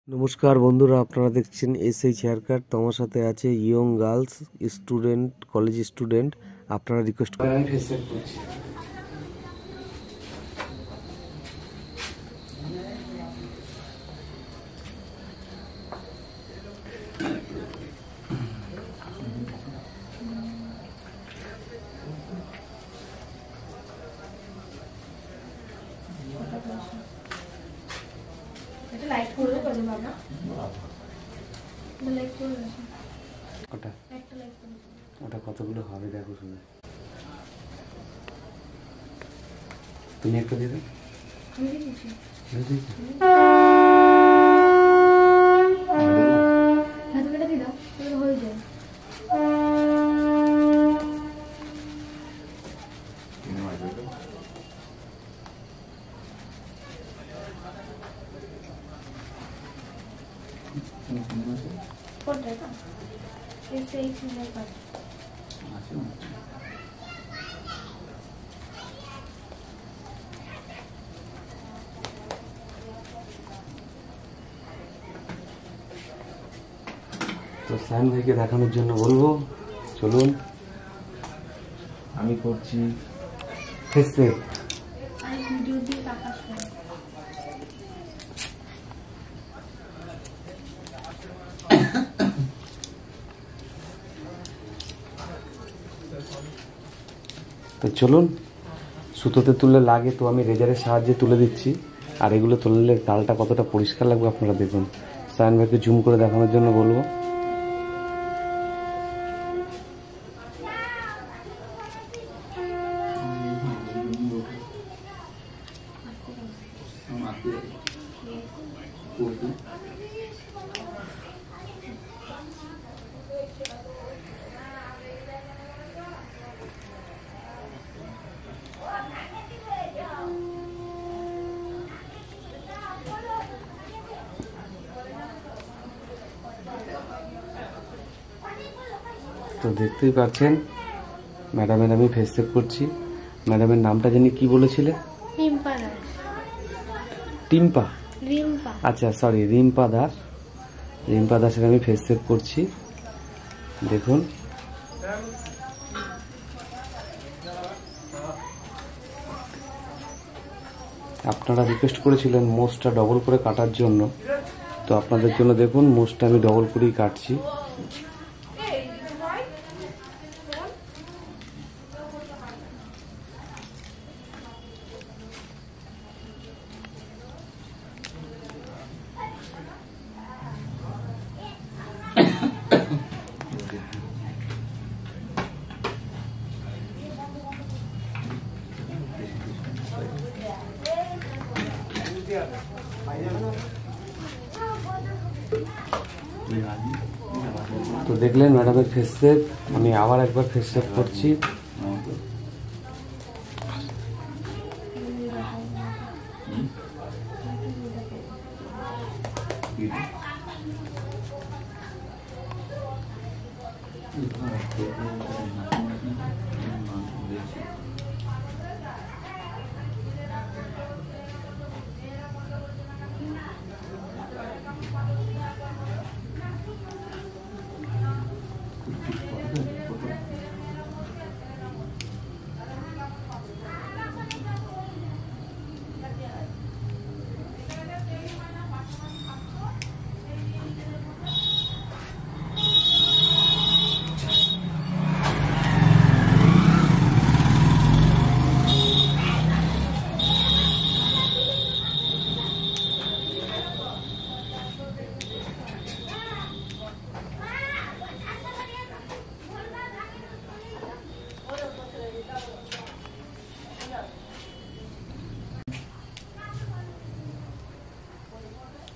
নমস্কার বন্ধুরা, আপনারা দেখছেন এসেই সারকার। তোমার সাথে আছে young girls student, college student. আপনারা রিকোয়েস্ট করেন আমি ফেস সেট করছি। লাইট করলে বলে বাবা লাইট করলে ওটা একটা লাইট করলে ওটা কতগুলো হবে দেখো শুনে। তুমি একটা দিবে, আমি দিচ্ছি হাত কেটে দি দাও, তাহলে হয়ে যায়। কোনটা এটা? এসেই সারকার। তো সায়ন ভাইকে দেখানোর জন্য বলবো, চলুন আমি করছি ফেস সেট। আমি ভিডিও দিয়ে প্রকাশ করি। তো চলুন, সুতোতে তুললে লাগে, তো আমি রেজারের সাহায্যে তুলে দিচ্ছি। আর এগুলো তুললে তালটা কতটা পরিষ্কার লাগবে আপনারা দেখুন। সায়ন ভাইকে জুম করে দেখানোর জন্য বলবো। তো দেখতেই পাচ্ছেন ম্যাডামের আমি ফেস সেভ করছি। ম্যাডামের নামটা জানি কি বলেছিলে? রিম্পা দাস। টিম্পা? রিম্পা। আচ্ছা সরি, রিম্পা দাস। রিম্পা দাসের আমি ফেস সেভ করছি, দেখুন। আপনারা রিকোয়েস্ট করেছিলেন মোচটা ডবল করে কাটার জন্য, তো আপনাদের জন্য দেখুন মোচটা আমি ডবল করেই কাটছি। তো দেখলেন ম্যাডামের ফেস সেভ, আমি আবার একবার ফেস সেভ করছি।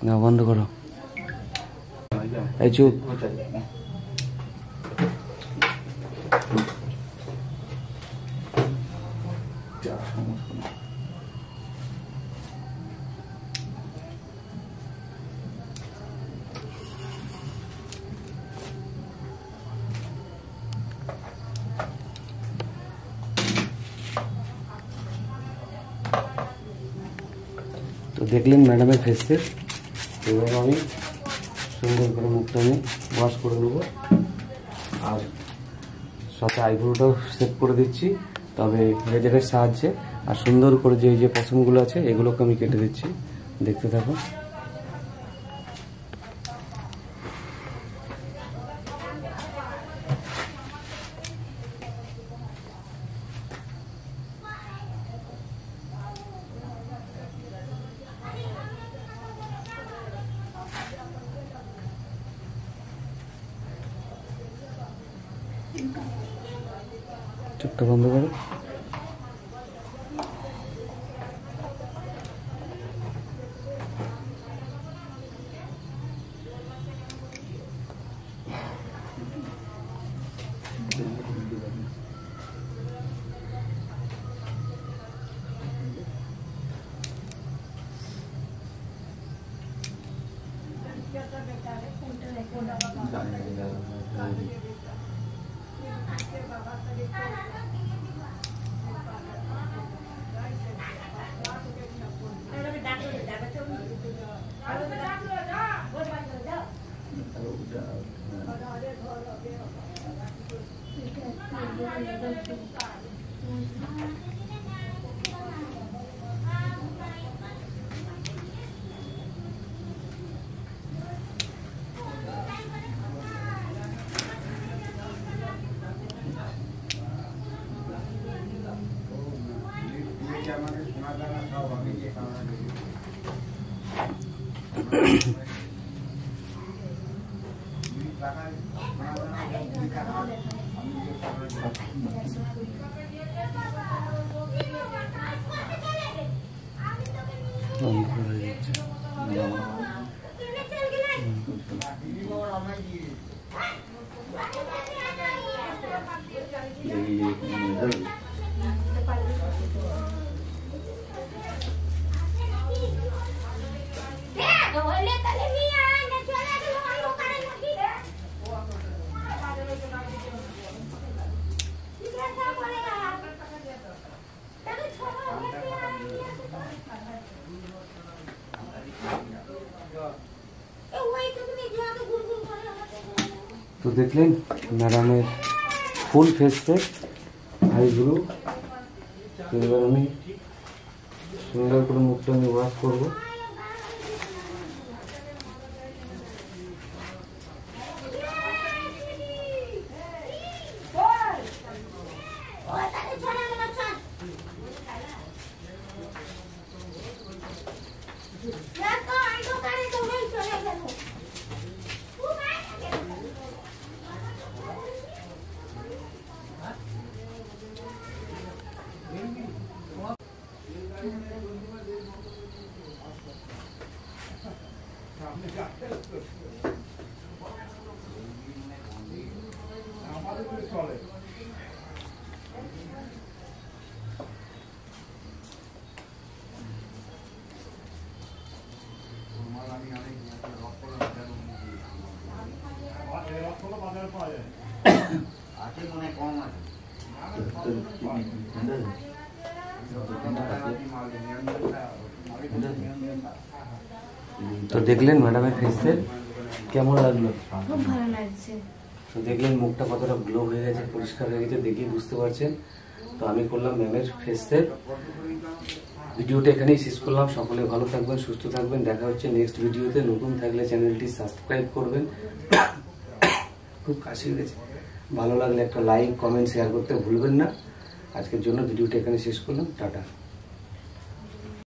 না বন্ধ করো, এই চুপ। দেখলেন ম্যাডামের ফেস সেট। এবার আমি সুন্দর করে মুখটা আমি ওয়াশ করে নেবো, আর সাথে আইব্রোটাও সেট করে দিচ্ছি, তবে রেজারের সাহায্যে। আর সুন্দর করে যে পছন্দগুলো আছে এগুলোকে আমি কেটে দিচ্ছি, দেখতে থাকো। চোখটা বন্ধ করো। তো দেখলেন ম্যাডামের ফুল ফেস সেট আইব্রো। এবার আমি সুন্দর করে মুখটা আমি ওয়াশ করবো। তো দেখলেন ম্যাডামের ফেস সেট কেমন লাগলো? খুব ভালো লাগছে। তো দেখলেন মুখটা কতটা গ্লো হয়ে গেছে, পরিষ্কার হয়ে গেছে, দেখেই বুঝতে পারছেন। তো আমি করলাম ম্যামের ফেস সেট। ভিডিওটা এখানেই শেষ করলাম। সকলে ভালো থাকবেন, সুস্থ থাকবেন। দেখা হচ্ছে নেক্সট ভিডিওতে। নতুন থাকলে চ্যানেলটি সাবস্ক্রাইব করবেন। খুব কাশি হয়ে গেছে। ভালো লাগলে একটা লাইক, কমেন্ট, শেয়ার করতে ভুলবেন না। আজকের জন্য ভিডিওটা এখানে শেষ করলাম। টাটা।